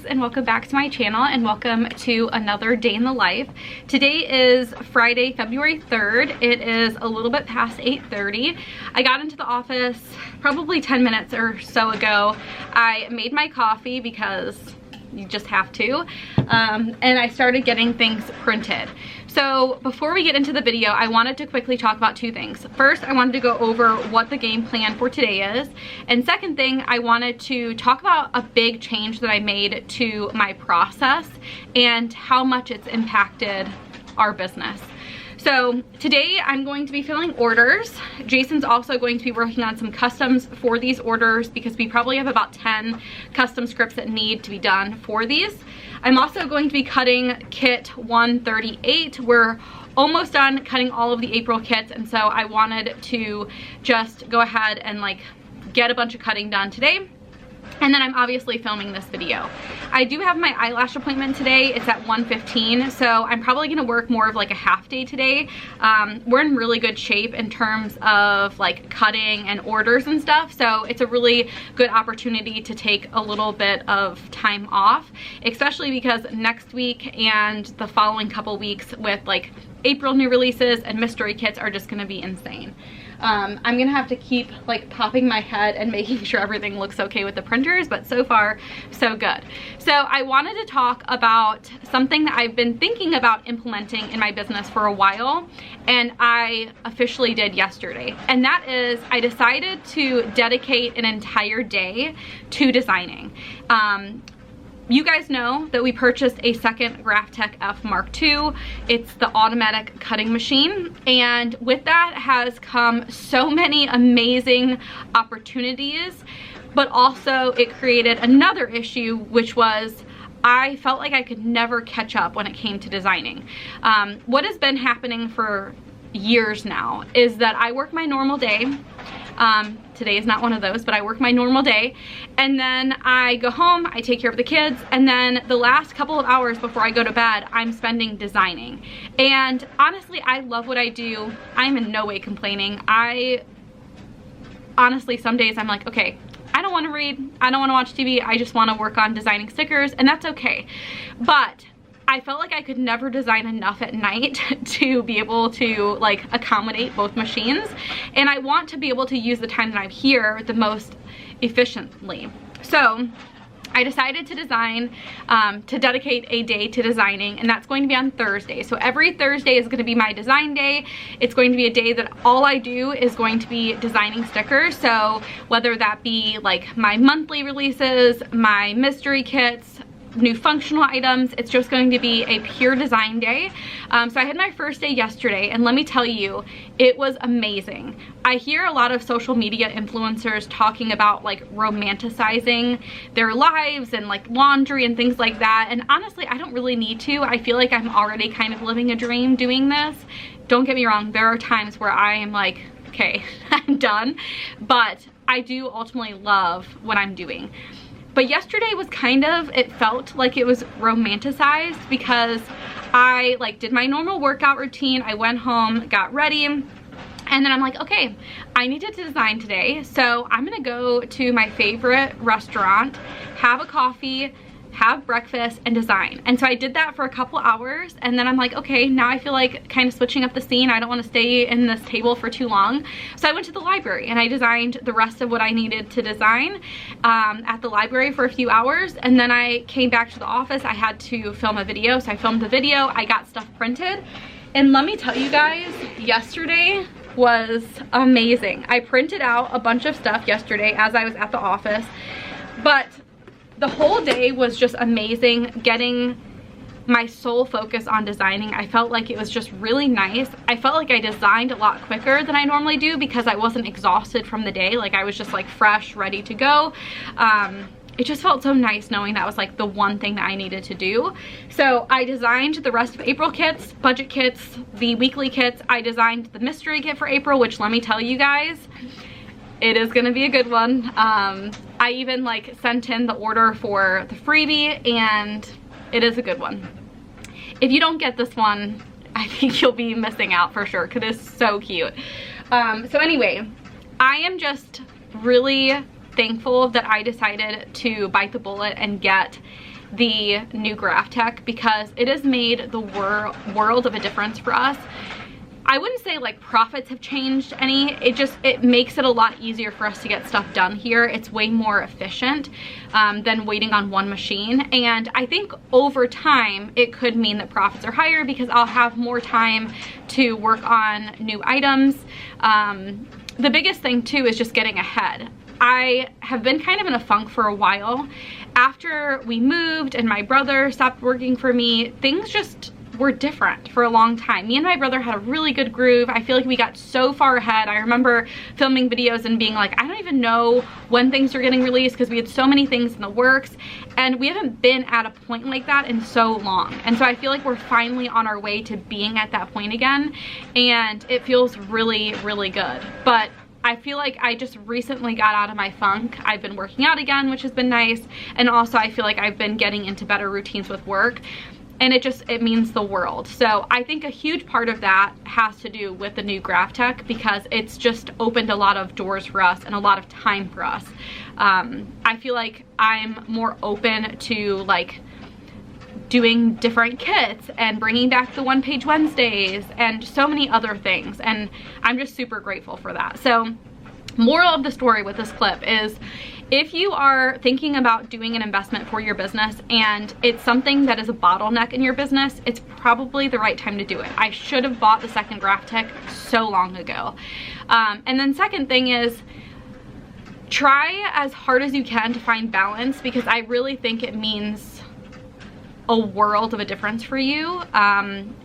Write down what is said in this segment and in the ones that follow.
and welcome back to my channel and welcome to another day in the life. Today is Friday, February 3rd. It is a little bit past 8:30. I got into the office probably 10 minutes or so ago. I made my coffee because you just have to, and I started getting things printed. So before we get into the video, I wanted to quickly talk about two things. First, I wanted to go over what the game plan for today is. And second thing, I wanted to talk about a big change that I made to my process and how much it's impacted our business. So today I'm going to be filling orders. Jason's also going to be working on some customs for these orders because we probably have about 10 custom scripts that need to be done for these. I'm also going to be cutting kit 138. We're almost done cutting all of the April kits, and so I wanted to just go ahead and get a bunch of cutting done today. And then I'm obviously filming this video. I do have my eyelash appointment today. It's at 1:15, so I'm probably gonna work more of a half day today. We're in really good shape in terms of cutting and orders and stuff, so it's a really good opportunity to take a little bit of time off, especially because next week and the following couple weeks with April new releases and mystery kits are just gonna be insane. I'm gonna have to keep popping my head and making sure everything looks okay with the printers, but so far so good. So I wanted to talk about something that I've been thinking about implementing in my business for a while, and I officially did yesterday. And that is, I decided to dedicate an entire day to designing. You guys know that we purchased a second Graphtec F Mark II. It's the automatic cutting machine, and with that has come so many amazing opportunities, but also it created another issue, which was I felt like I could never catch up when it came to designing. What has been happening for years now is that I work my normal day. Today is not one of those, but I work my normal day, and then I go home, I take care of the kids, and then the last couple of hours before I go to bed, I'm spending designing. And honestly, I love what I do. I'm in no way complaining. Honestly, some days I'm like, okay, I don't want to read, I don't want to watch TV, I just want to work on designing stickers, and that's okay. But I felt like I could never design enough at night to be able to accommodate both machines, and I want to be able to use the time that I'm here the most efficiently. So I decided to dedicate a day to designing, and that's going to be on Thursday. So every Thursday is going to be my design day. It's going to be a day that all I do is going to be designing stickers. So whether that be my monthly releases, my mystery kits, new functional items, it's just going to be a pure design day. So I had my first day yesterday, and let me tell you, it was amazing. I hear a lot of social media influencers talking about romanticizing their lives and laundry and things like that, and honestly I don't really need to. I feel like I'm already kind of living a dream doing this. Don't get me wrong, there are times where I am okay, I'm done, but I do ultimately love what I'm doing. But yesterday was it felt like it was romanticized because I did my normal workout routine. I went home, got ready, and then I'm okay, I need to design today. So I'm gonna go to my favorite restaurant, have a coffee, have breakfast, and design. And so I did that for a couple hours, and then I'm okay, now I feel kind of switching up the scene. I don't want to stay in this table for too long. So I went to the library and I designed the rest of what I needed to design at the library for a few hours, and then I came back to the office. I had to film a video, so I filmed the video, I got stuff printed, and let me tell you guys, yesterday was amazing. I printed out a bunch of stuff yesterday as I was at the office, but the whole day was just amazing, getting my sole focus on designing. I felt like it was just really nice. I felt like I designed a lot quicker than I normally do because I wasn't exhausted from the day. I was just fresh, ready to go. It just felt so nice knowing that was the one thing that I needed to do. So I designed the rest of April kits, budget kits, the weekly kits. I designed the mystery kit for April, which let me tell you guys, it is gonna be a good one. I even sent in the order for the freebie, and it is a good one. If you don't get this one, I think you'll be missing out for sure because it's so cute. So anyway, I am just really thankful that I decided to bite the bullet and get the new Graphtec because it has made the world of a difference for us. I wouldn't say like profits have changed any. It makes it a lot easier for us to get stuff done here. It's way more efficient than waiting on one machine. And I think over time, it could mean that profits are higher because I'll have more time to work on new items. The biggest thing too is just getting ahead. I have been kind of in a funk for a while. After we moved and my brother stopped working for me, things just were different for a long time. Me and my brother had a really good groove. I feel like we got so far ahead. I remember filming videos and being like, I don't even know when things are getting released because we had so many things in the works, and we haven't been at a point like that in so long. And so I feel like we're finally on our way to being at that point again, and it feels really, really good. But I feel like I just recently got out of my funk. I've been working out again, which has been nice, and also I feel like I've been getting into better routines with work. And it means the world. So I think a huge part of that has to do with the new Graphtec because it's just opened a lot of doors for us and a lot of time for us. I feel like I'm more open to like doing different kits and bringing back the one-page Wednesdays and so many other things. And I'm just super grateful for that. So moral of the story with this clip is, if you are thinking about doing an investment for your business and it's something that is a bottleneck in your business, it's probably the right time to do it. I should have bought the second Graphtec so long ago. And then second thing is, try as hard as you can to find balance, because I really think it means a world of a difference for you.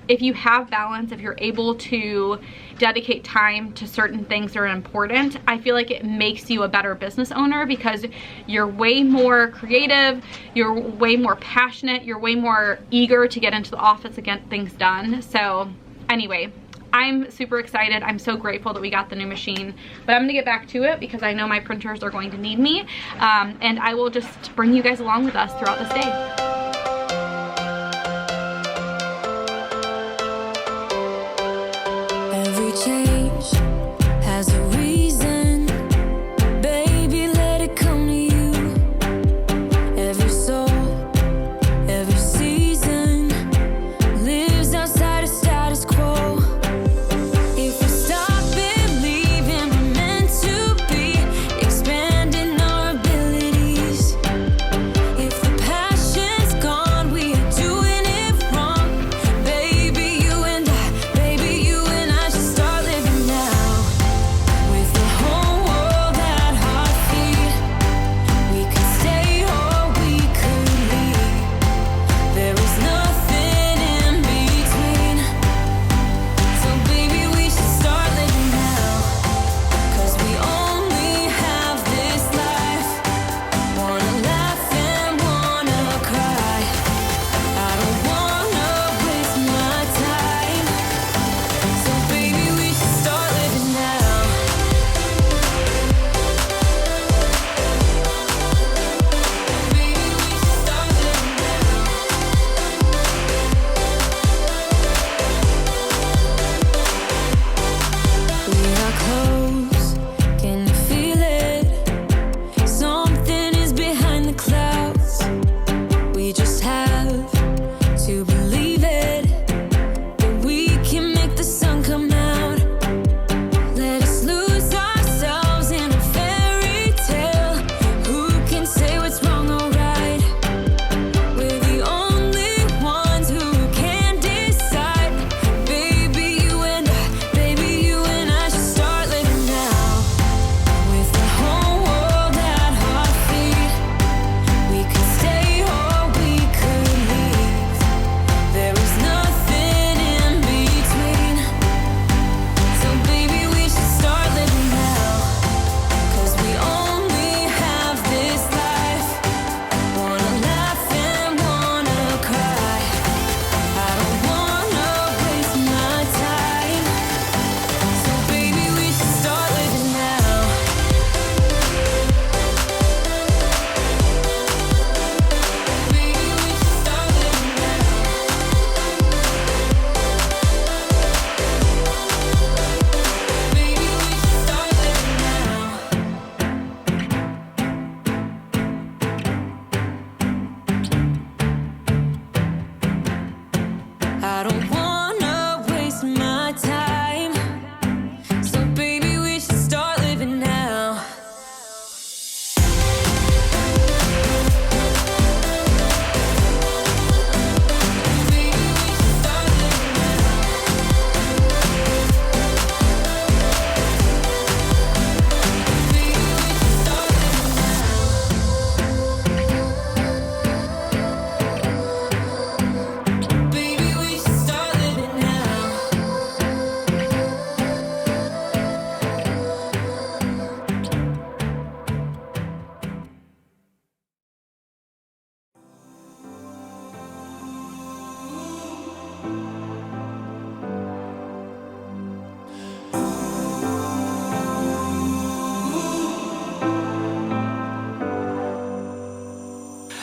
If you have balance, if you're able to dedicate time to certain things that are important, I feel like it makes you a better business owner because you're way more creative, you're way more passionate, you're way more eager to get into the office and get things done. So anyway, I'm super excited. I'm so grateful that we got the new machine, but I'm gonna get back to it because I know my printers are going to need me, and I will just bring you guys along with us throughout this day. Change has a reason, baby, let it come to you. Every soul, every season lives outside of status quo. If we stop believing we're meant to be, expanding our abilities. If the passion's gone, we are doing it wrong. Baby, you and I, baby, you and I should start living now with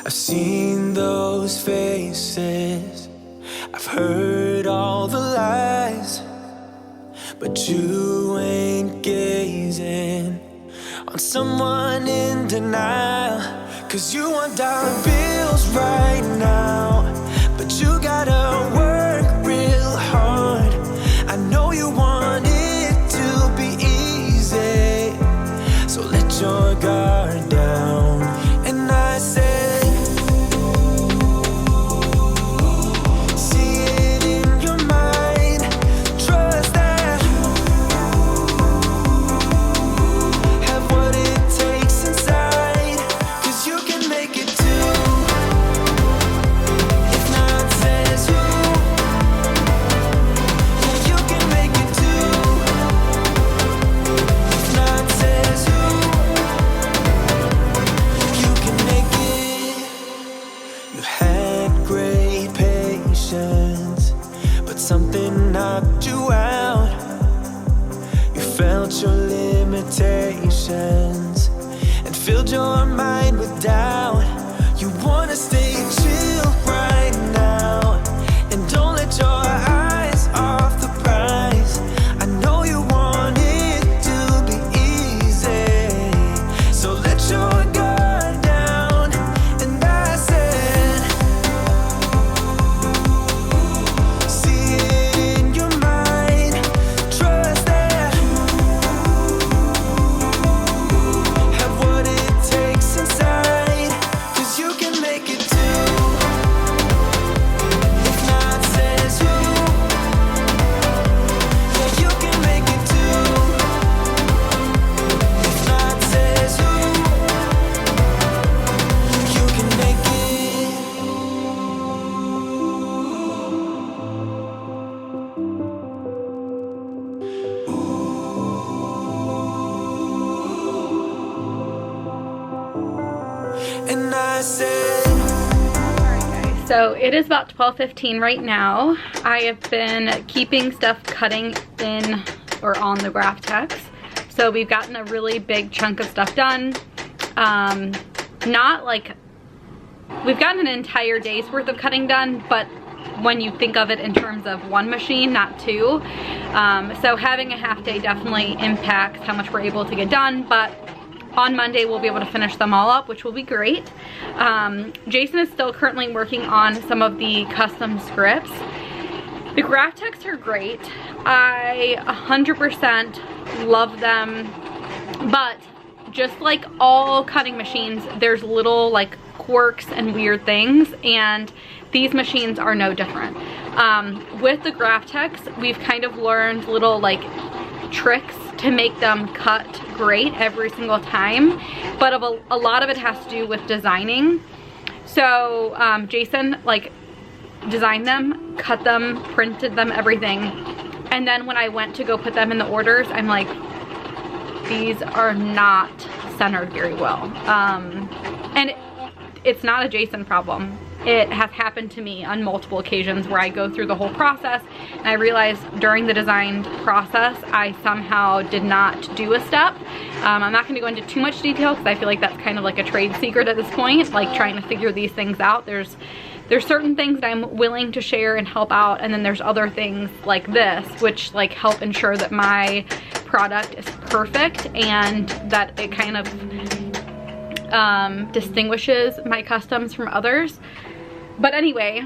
I've seen those faces, I've heard all the lies, but you ain't gazing on someone in denial. 'Cause you want dollar bills right now, but you gotta work real hard. I know you want it to be easy, so let your guard down. And I said, something knocked you out. You felt your limitations and filled your mind with doubt. You wanna stay chill right now and don't let your eyes off the prize. I know you want it to be easy, so let your guard down. And I said, see it in your mind, trust that, have what it takes inside, 'cause you can make it too. If not, says who? Yeah, you can make it too. If not, says who? You can make it. And I said, So it is about 12:15 right now. I have been keeping stuff cutting in or on the Graphtec. So we've gotten a really big chunk of stuff done. Not like, we've gotten an entire day's worth of cutting done, but when you think of it in terms of one machine, not two. So having a half day definitely impacts how much we're able to get done, but on Monday we'll be able to finish them all up, which will be great. Jason is still currently working on some of the custom scripts. The Graphtecs are great. I 100% love them, but just like all cutting machines, there's little like quirks and weird things, and these machines are no different. With the Graphtecs, we've kind of learned little like tricks to make them cut great every single time, but a lot of it has to do with designing. So Jason like designed them, cut them, printed them, everything, and then when I went to go put them in the orders, I'm like, these are not centered very well. And it's not a Jason problem. It has happened to me on multiple occasions where I go through the whole process and I realize during the design process I somehow did not do a step. I'm not going to go into too much detail because I feel like that's kind of like a trade secret at this point, like trying to figure these things out. There's certain things that I'm willing to share and help out, and then there's other things like this which like help ensure that my product is perfect and that it kind of distinguishes my customs from others. But anyway,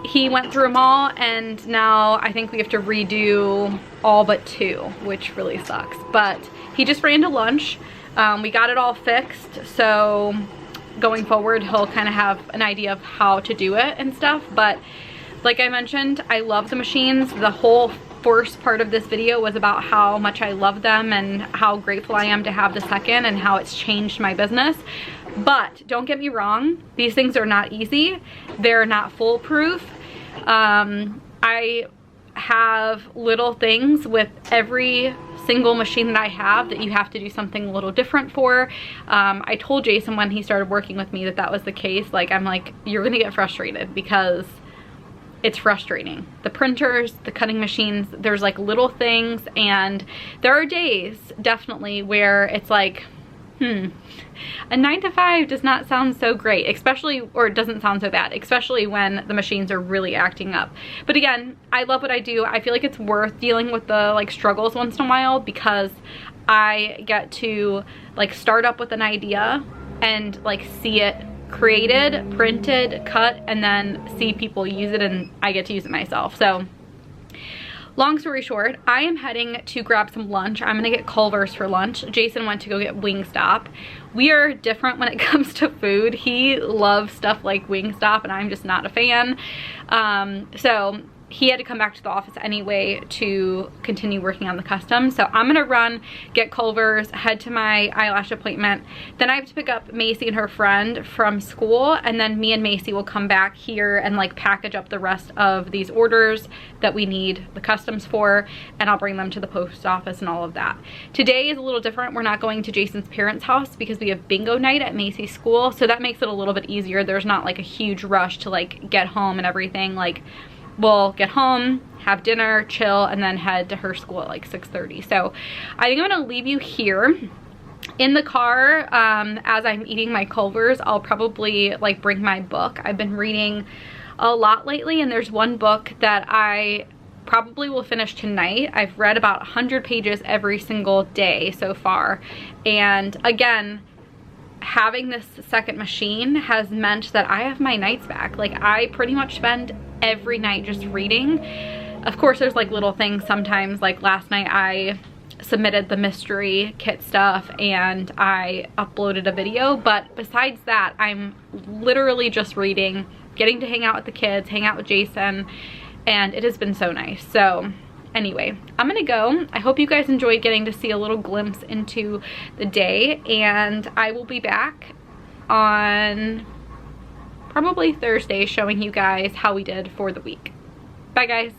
he went through them all, and now I think we have to redo all but two, which really sucks. But he just ran to lunch. We got it all fixed, so going forward he'll kind of have an idea of how to do it and stuff. But like I mentioned, I love the machines. The whole first part of this video was about how much I love them and how grateful I am to have the second and how it's changed my business. But don't get me wrong, these things are not easy. They're not foolproof. I have little things with every single machine that I have that you have to do something a little different for. I told Jason when he started working with me that that was the case. Like, I'm like, you're gonna get frustrated because it's frustrating. The printers, the cutting machines, there's like little things, and there are days definitely where it's like, a 9 to 5 does not sound so great, especially, or it doesn't sound so bad, especially when the machines are really acting up. But again, I love what I do. I feel like it's worth dealing with the like struggles once in a while, because I get to like start up with an idea and like see it created, printed, cut, and then see people use it, and I get to use it myself. So long story short, I am heading to grab some lunch. I'm gonna get Culver's for lunch. Jason went to go get Wingstop. We are different when it comes to food. He loves stuff like Wingstop, and I'm just not a fan. So he had to come back to the office anyway to continue working on the custom. So I'm gonna run, get Culver's, head to my eyelash appointment. Then I have to pick up Macy and her friend from school, and then me and Macy will come back here and like package up the rest of these orders that we need the customs for, and I'll bring them to the post office and all of that. Today is a little different. We're not going to Jason's parents' house because we have bingo night at Macy's school, so that makes it a little bit easier. There's not like a huge rush to like get home and everything. Like, we'll get home, have dinner, chill, and then head to her school at like 6:30. So I think I'm gonna leave you here. In the car, as I'm eating my Culver's, I'll probably like bring my book. I've been reading a lot lately, and there's one book that I probably will finish tonight. I've read about 100 pages every single day so far. And again, having this second machine has meant that I have my nights back. Like, I pretty much spend every night just reading. Of course, there's like little things sometimes, like last night I submitted the mystery kit stuff and I uploaded a video, but besides that, I'm literally just reading, getting to hang out with the kids, hang out with Jason, and it has been so nice. So anyway, I'm gonna go. I hope you guys enjoyed getting to see a little glimpse into the day, and I will be back on probably Thursday showing you guys how we did for the week. Bye guys.